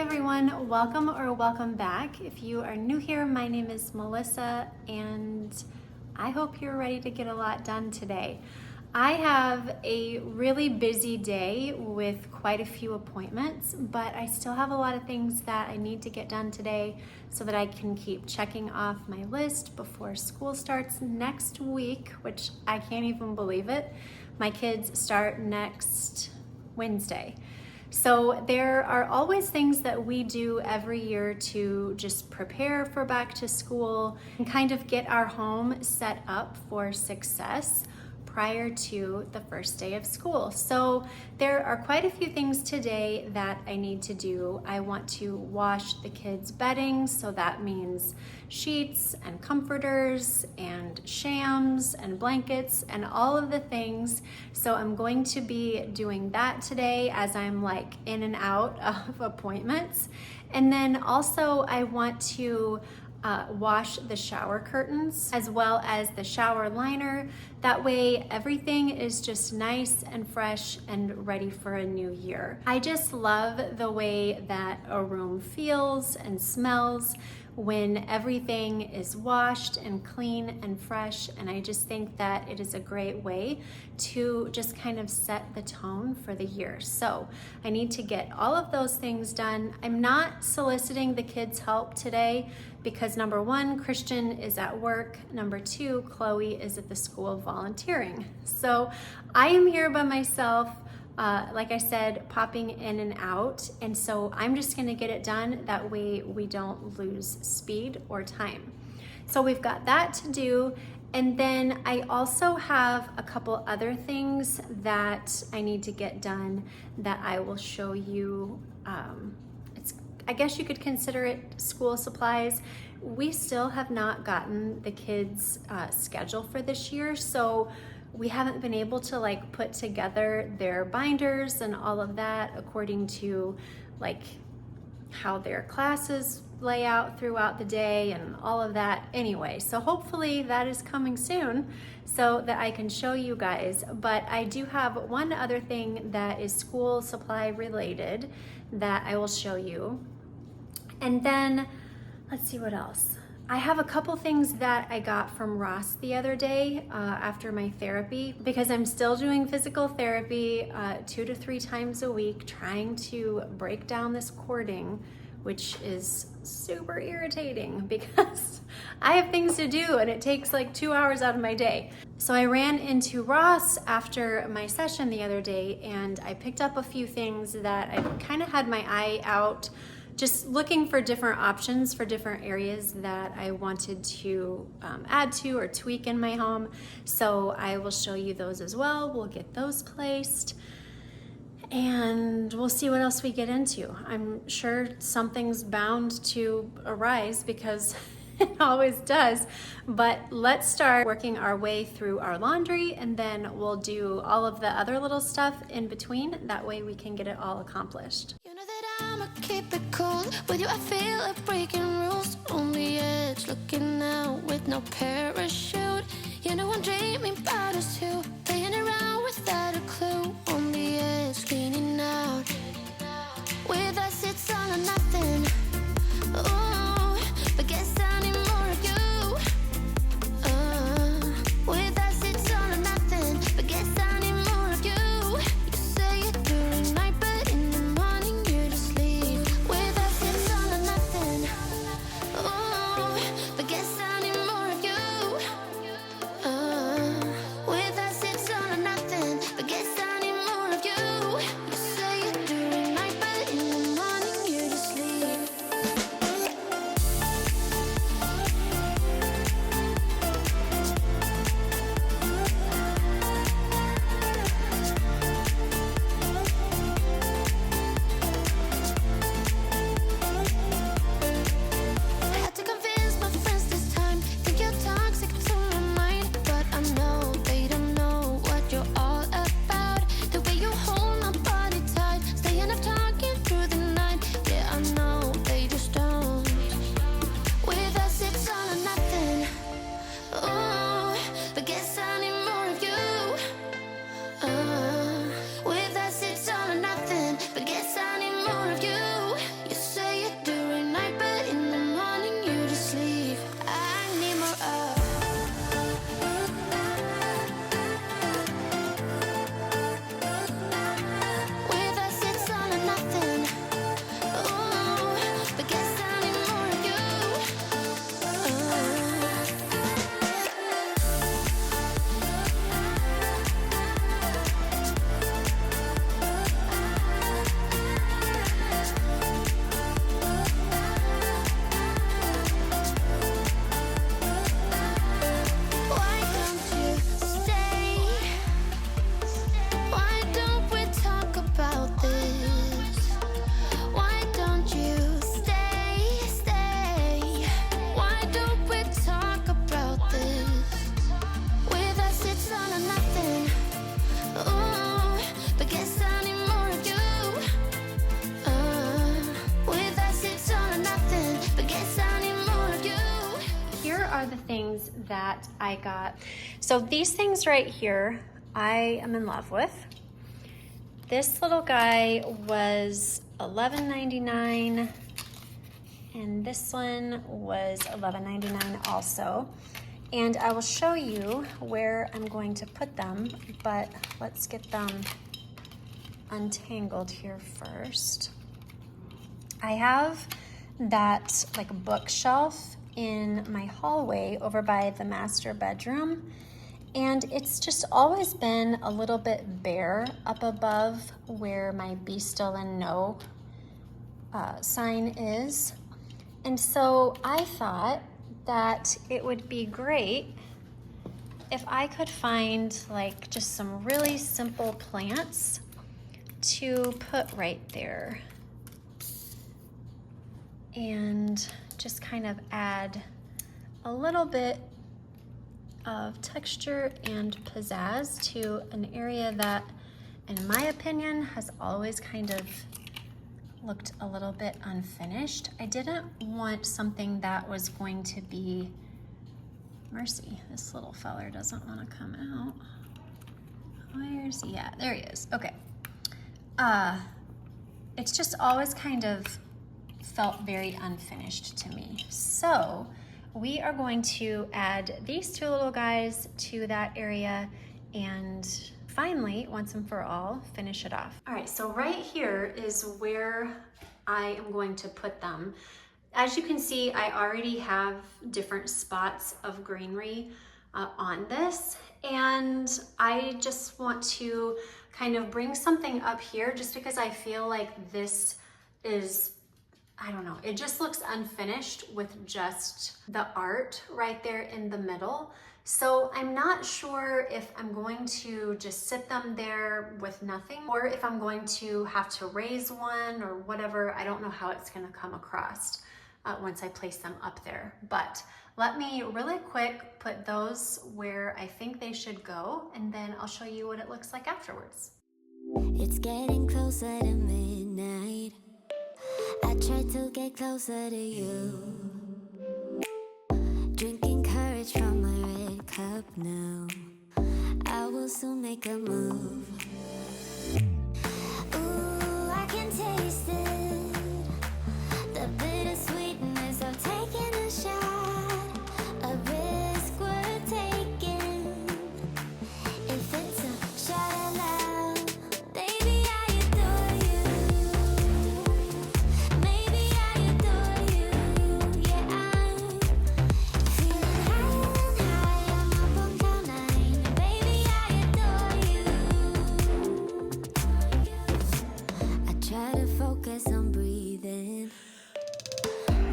everyone, welcome back. If you are new here, my name is Melissa and I hope you're ready to get a lot done today. I have a really busy day with quite a few appointments, but I still have a lot of things that I need to get done today so that I can keep checking off my list before school starts next week, which I can't even believe it. My kids start next Wednesday. So there are always things that we do every year to just prepare for back to school and kind of get our home set up for success prior to the first day of school. So there are quite a few things today that I need to do. I want to wash the kids' bedding, so that means sheets and comforters and shams and blankets and all of the things. So I'm going to be doing that today as I'm like in and out of appointments. And then also I want to wash the shower curtains as well as the shower liner. That way everything is just nice and fresh and ready for a new year. I just love the way that a room feels and smells when everything is washed and clean and fresh, and I just think that it is a great way to just kind of set the tone for the year. So I need to get all of those things done. I'm not soliciting the kids' help today because number one, Christian is at work. Number two, Chloe is at the school volunteering. So I am here by myself, like I said, popping in and out. And so I'm just gonna get it done. That way we don't lose speed or time. So we've got that to do. And then I also have a couple other things that I need to get done that I will show you. I guess you could consider it school supplies. We still have not gotten the kids' schedule for this year, so we haven't been able to like put together their binders and all of that according to like how their classes lay out throughout the day and all of that anyway. So hopefully that is coming soon so that I can show you guys. But I do have one other thing that is school supply related that I will show you. And then let's see what else. I have a couple things that I got from Ross the other day after my therapy, because I'm still doing physical therapy 2 to 3 times a week, trying to break down this cording, which is super irritating because I have things to do and it takes like 2 hours out of my day. So I ran into Ross after my session the other day and I picked up a few things that I kind of had my eye out, just looking for different options for different areas that I wanted to add to or tweak in my home. So I will show you those as well. We'll get those placed and we'll see what else we get into. I'm sure something's bound to arise because it always does, but let's start working our way through our laundry and then we'll do all of the other little stuff in between. That way we can get it all accomplished. You know that I'ma keep it cool. With you I feel like breaking rules. On the edge, looking out with no parachute. You know I'm dreaming about us two, playing around without a clue. On the edge, leaning out. With us it's all or nothing. Ooh, but guess I need more of you. With us it's all or nothing. But guess I need more of you. You say it during night, but in the morning you just leave. With us it's all or nothing. Ooh, but guess I need more of you. that I got. So these things right here, I am in love with. This little guy was $11.99, and this one was $11.99 also. And I will show you where I'm going to put them, but let's get them untangled here first. I have that like bookshelf in my hallway over by the master bedroom, and it's just always been a little bit bare up above where my Be Still and Know sign is. And so I thought that it would be great if I could find like just some really simple plants to put right there and just kind of add a little bit of texture and pizzazz to an area that, in my opinion, has always kind of looked a little bit unfinished. I didn't want something that was going to be, mercy, this little feller doesn't want to come out. Where's he at? There he is. Okay. It's just always kind of felt very unfinished to me. So we are going to add these two little guys to that area and finally, once and for all, finish it off. All right, so right here is where I am going to put them. As you can see, I already have different spots of greenery on this, and I just want to kind of bring something up here just because I feel like this is, I don't know, it just looks unfinished with just the art right there in the middle. So I'm not sure if I'm going to just sit them there with nothing or if I'm going to have to raise one or whatever. I don't know how it's going to come across once I place them up there. But let me really quick put those where I think they should go, and then I'll show you what it looks like afterwards. It's getting closer to midnight. I try to get closer to you. Drinking courage from my red cup now. I will soon make a move. Ooh, I can taste it. The bittersweetness of taking a shot. A risk worth taking. If it's a shot at love, baby, I adore you. Maybe I adore you. Yeah, I'm feeling high, I'm up on cloud nine. Baby, I adore you. I try to focus on breathing.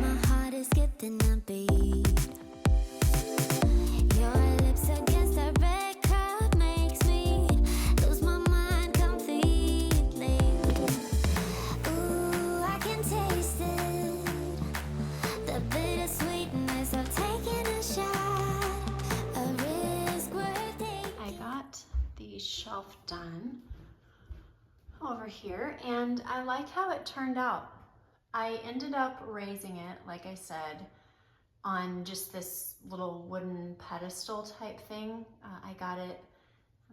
My heart is skipping a beat. Your lips against a red cup makes me lose my mind completely. Ooh, I can taste it. The bittersweetness of taking a shot. A risk worth taking. I got the shelf done over here, and I like how it turned out. I ended up raising it, like I said, on just this little wooden pedestal type thing. I got it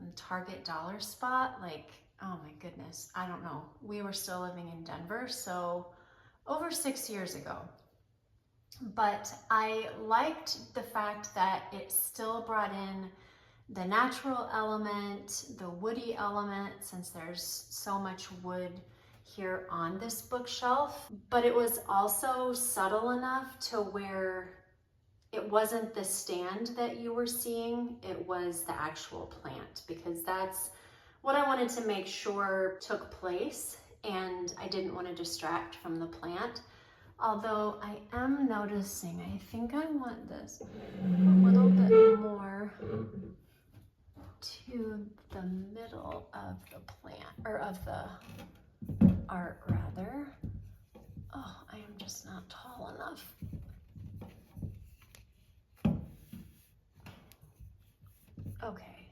in Target dollar spot, like, oh my goodness, I don't know. We were still living in Denver, so over 6 years ago. But I liked the fact that it still brought in the natural element, the woody element, since there's so much wood here on this bookshelf, but it was also subtle enough to where it wasn't the stand that you were seeing, it was the actual plant, because that's what I wanted to make sure took place, and I didn't want to distract from the plant. Although I am noticing, I think I want this a little bit more to the middle of the plant, or of the art rather. Oh, I am just not tall enough. Okay,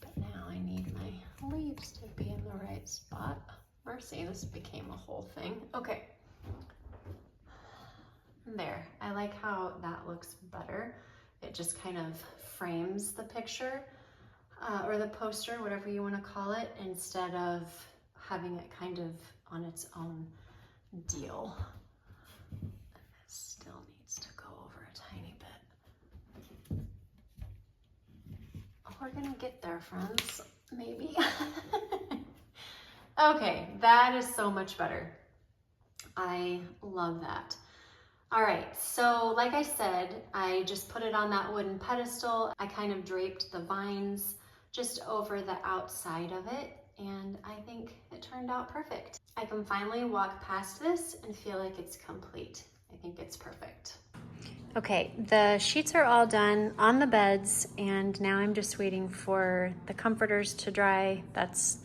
but now I need my leaves to be in the right spot. Mercy, this became a whole thing. Okay, there, I like how that looks better. It just kind of frames the picture or the poster, whatever you want to call it, instead of having it kind of on its own deal. Still needs to go over a tiny bit. We're gonna get there, friends, maybe. Okay, that is so much better. I love that. All right, so like I said, I just put it on that wooden pedestal. I kind of draped the vines just over the outside of it, and I think it turned out perfect. I can finally walk past this and feel like it's complete. I think it's perfect. Okay, the sheets are all done on the beds, and now I'm just waiting for the comforters to dry. It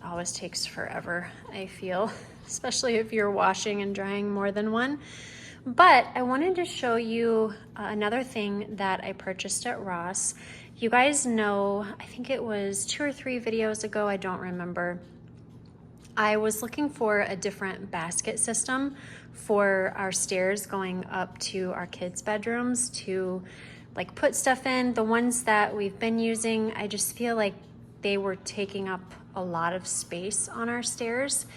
always takes forever, I feel, especially if you're washing and drying more than one. But I wanted to show you another thing that I purchased at Ross. You guys know, I think it was 2 or 3 videos ago, I don't remember. I was looking for a different basket system for our stairs going up to our kids' bedrooms to like put stuff in. The ones that we've been using, I just feel like they were taking up a lot of space on our stairs.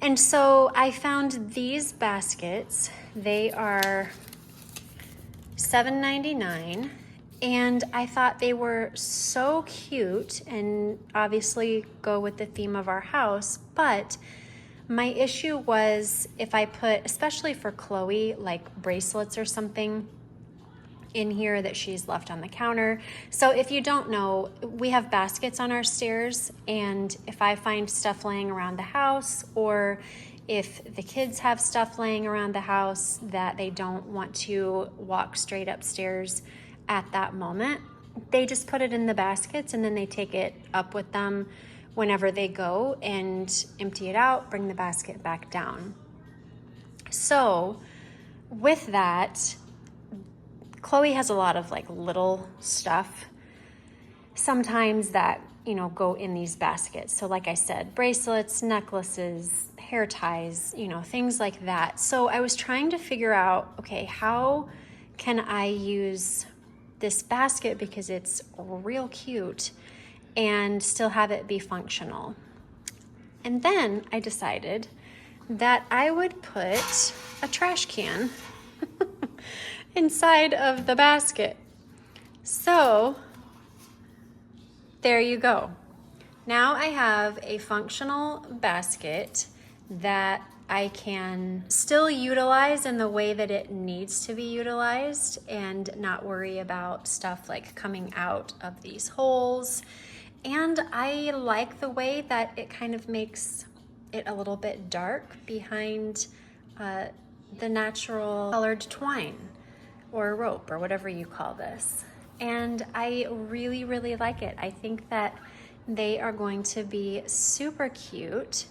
And so I found these baskets. They are $7.99, and I thought they were so cute and obviously go with the theme of our house. But my issue was if I put, especially for Chloe, like bracelets or something in here that she's left on the counter. So if you don't know, we have baskets on our stairs, and if I find stuff laying around the house, or if the kids have stuff laying around the house that they don't want to walk straight upstairs at that moment, they just put it in the baskets and then they take it up with them whenever they go and empty it out, bring the basket back down. So with that, Chloe has a lot of like little stuff sometimes that, you know, go in these baskets. So like I said, bracelets, necklaces, hair ties, you know, things like that. So I was trying to figure out, okay, how can I use this basket because it's real cute and still have it be functional? And then I decided that I would put a trash can inside of the basket. So there you go. Now I have a functional basket that I can still utilize in the way that it needs to be utilized and not worry about stuff like coming out of these holes. And I like the way that it kind of makes it a little bit dark behind the natural colored twine or rope or whatever you call this. And I really, really like it. I think that they are going to be super cute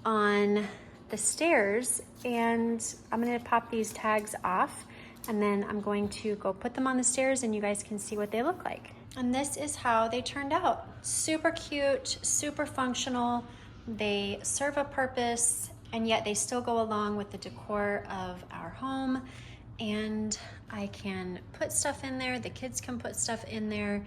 on the stairs, and I'm gonna pop these tags off and then I'm going to go put them on the stairs and you guys can see what they look like. And this is how they turned out. Super cute, super functional. They serve a purpose, and yet they still go along with the decor of our home. And I can put stuff in there, the kids can put stuff in there,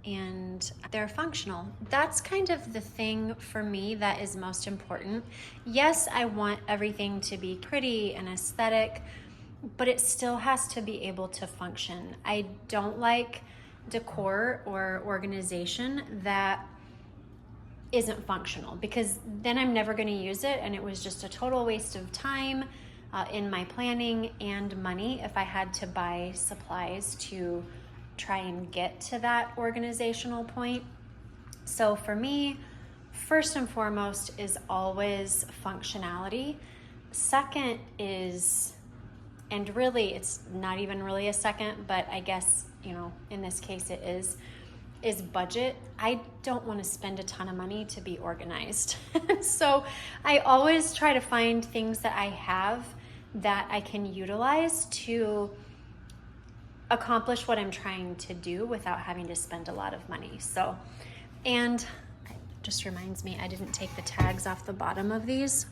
and they're functional. That's kind of the thing for me that is most important. Yes, I want everything to be pretty and aesthetic, but it still has to be able to function. I don't like decor or organization that isn't functional, because then I'm never going to use it, and it was just a total waste of time in my planning and money if I had to buy supplies to try and get to that organizational point. So for me, first and foremost is always functionality. Second is, and really it's not even really a second, but I guess, you know, in this case it is budget. I don't want to spend a ton of money to be organized. So I always try to find things that I have that I can utilize to accomplish what I'm trying to do without having to spend a lot of money. So, and it just reminds me, I didn't take the tags off the bottom of these,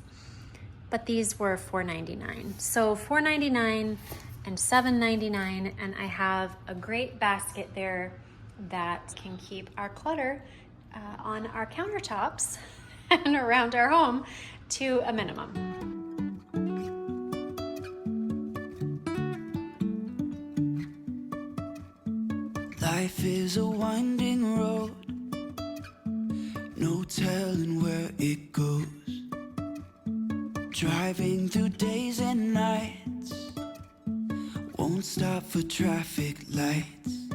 but these were $4.99. So $4.99, and $7.99, and I have a great basket there that can keep our clutter on our countertops and around our home to a minimum. Life is a winding road, no telling where it goes. Driving through days and nights, won't stop for traffic lights.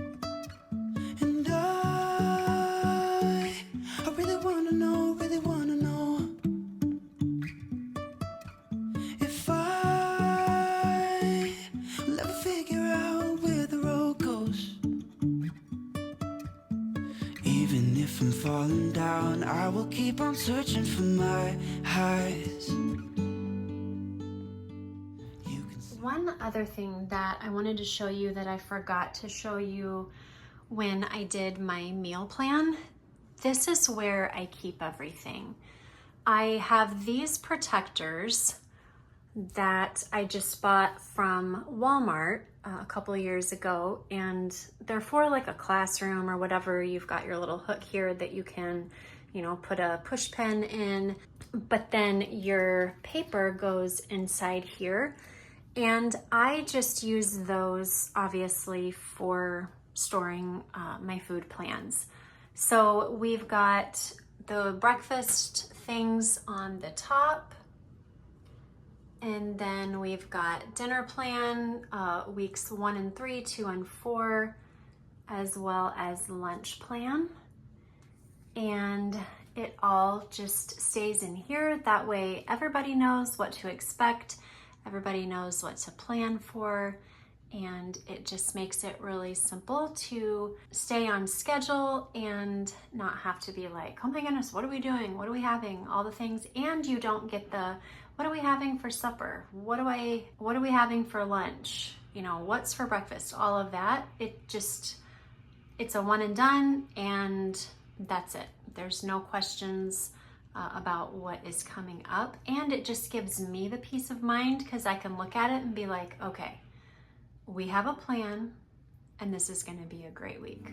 And I really wanna know if I will ever figure out where the road goes. Even if I'm falling down, I will keep on searching for my highs. One other thing that I wanted to show you that I forgot to show you when I did my meal plan, this is where I keep everything. I have these protectors that I just bought from Walmart a couple of years ago, and they're for like a classroom or whatever. You've got your little hook here that you can, you know, put a push pen in, but then your paper goes inside here. And I just use those obviously for storing my food plans. So we've got the breakfast things on the top, and then we've got dinner plan, weeks 1 and 3, 2 and 4, as well as lunch plan. And it all just stays in here. That way everybody knows what to expect. Everybody knows what to plan for, and it just makes it really simple to stay on schedule and not have to be like, oh my goodness, what are we doing? What are we having? All the things. And you don't get the, what are we having for supper? What are we having for lunch? You know, what's for breakfast? All of that. It's a one and done, and that's it. There's no questions about what is coming up, and it just gives me the peace of mind because I can look at it and be like, okay, we have a plan and this is going to be a great week.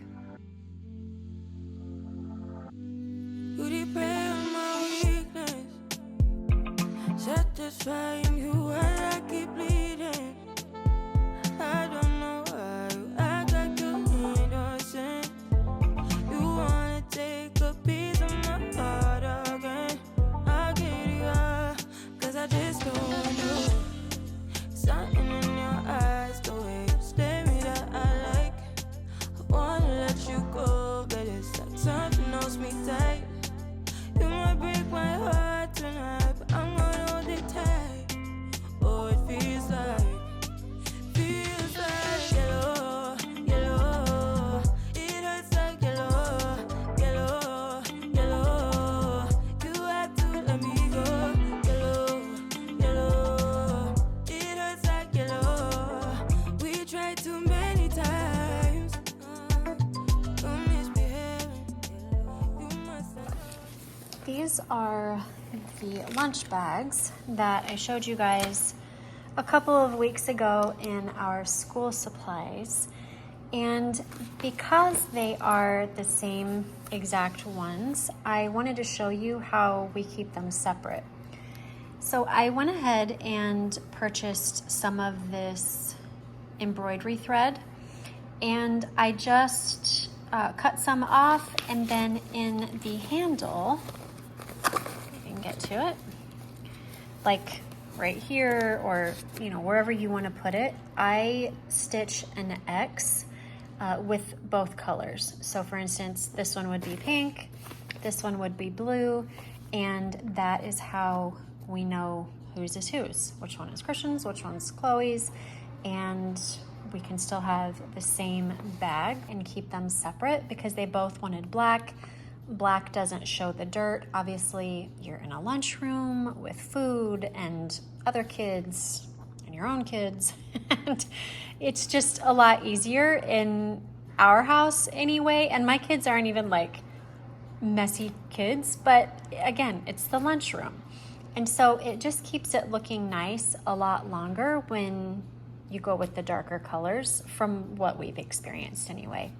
You repair my weakness, satisfying you while I keep bleeding. I don't know why you act like you innocent. You wanna take a piece of my heart again. I'll get you up, cause I just don't know. Something in your eyes, the way you stare me that I like. I wanna let you go, but it's like something holds me tight. You might break my heart tonight, but I'm gonna hold it tight. Oh, it feels like yellow, yellow. It hurts like yellow, yellow, yellow. You have to let me go. Yellow, yellow. It hurts like yellow. We tried too many times. You're misbehaving. You must have. These are the lunch bags that I showed you guys a couple of weeks ago in our school supplies. And because they are the same exact ones, I wanted to show you how we keep them separate. So I went ahead and purchased some of this embroidery thread, and I just cut some off, and then in the handle, you can get to it, like right here, or you know, wherever you want to put it, I stitch an X with both colors. So for instance, this one would be pink, this one would be blue, and that is how we know whose is whose, which one is Christian's, which one's Chloe's, and we can still have the same bag and keep them separate because they both wanted black. Black doesn't show the dirt. Obviously, you're in a lunchroom with food and other kids and your own kids. And it's just a lot easier in our house anyway. And my kids aren't even like messy kids, but again, it's the lunchroom. And so it just keeps it looking nice a lot longer when you go with the darker colors from what we've experienced anyway.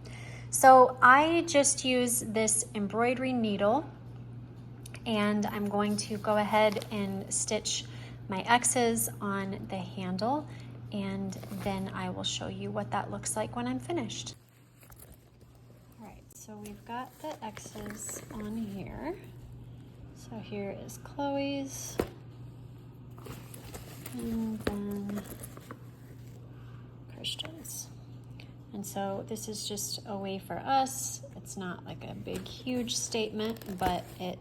So I just use this embroidery needle, and I'm going to go ahead and stitch my X's on the handle, and then I will show you what that looks like when I'm finished. All right, so we've got the X's on here. So here is Chloe's, and then Christian's. And so this is just a way for us. It's not like a big, huge statement, but it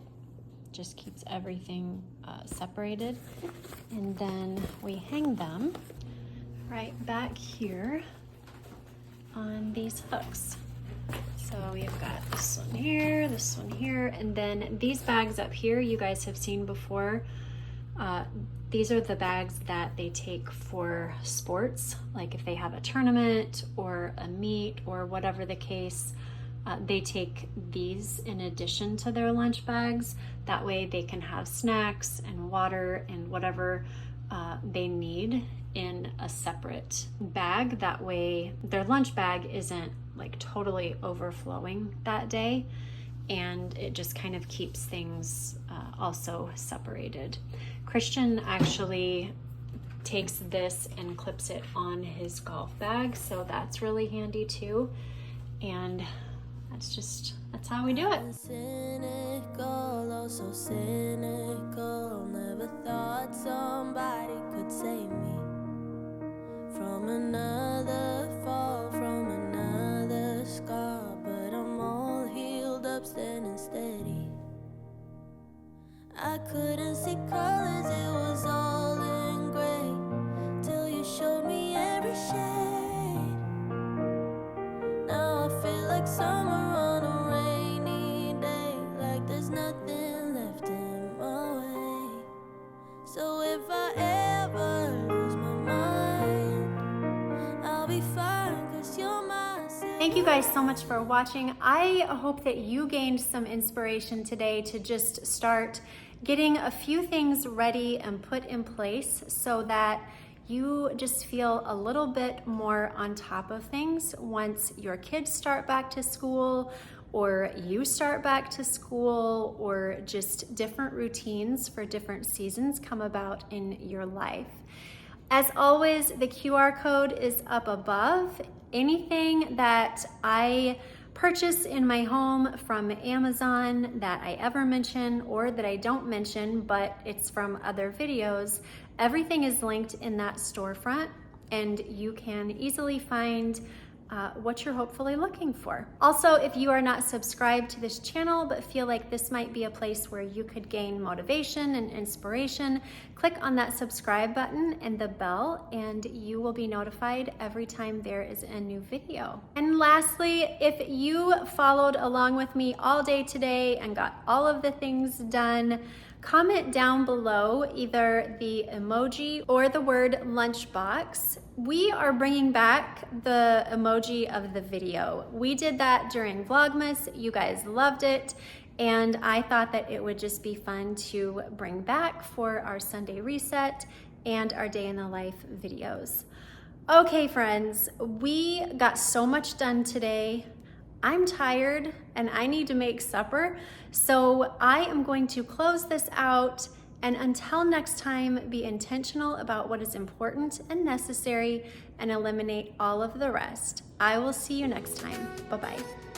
just keeps everything separated. And then we hang them right back here on these hooks. So we've got this one here, and then these bags up here you guys have seen before. These are the bags that they take for sports, like if they have a tournament or a meet or whatever the case, they take these in addition to their lunch bags. That way they can have snacks and water and whatever they need in a separate bag. That way their lunch bag isn't like totally overflowing that day, and it just kind of keeps things also separated. Christian actually takes this and clips it on his golf bag, so that's really handy too. And that's how we do it. Cynical, oh so cynical. Never thought somebody could save me from another fall, from another scar. But I'm all healed up, standing steady. I couldn't see colors, it was all in gray, till you showed me every shade. Now I feel like summer on a rainy day, like there's nothing left in my way. So if I ever lose my mind, I'll be fine, 'cause you're my silver. Thank you guys so much for watching. I hope that you gained some inspiration today to just start getting a few things ready and put in place so that you just feel a little bit more on top of things once your kids start back to school, or you start back to school, or just different routines for different seasons come about in your life. As always, the QR code is up above. Anything that I purchase in my home from Amazon that I ever mention or that I don't mention, but it's from other videos, everything is linked in that storefront, and you can easily find what you're hopefully looking for. Also, if you are not subscribed to this channel but feel like this might be a place where you could gain motivation and inspiration, click on that subscribe button and the bell, and you will be notified every time there is a new video. And lastly, if you followed along with me all day today and got all of the things done, comment down below either the emoji or the word lunchbox. We are bringing back the emoji of the video. We did that during Vlogmas. You guys loved it, and I thought that it would just be fun to bring back for our Sunday reset and our day in the life videos. Okay, friends, we got so much done today. I'm tired and I need to make supper, so I am going to close this out, and until next time, be intentional about what is important and necessary and eliminate all of the rest. I will see you next time. Bye-bye.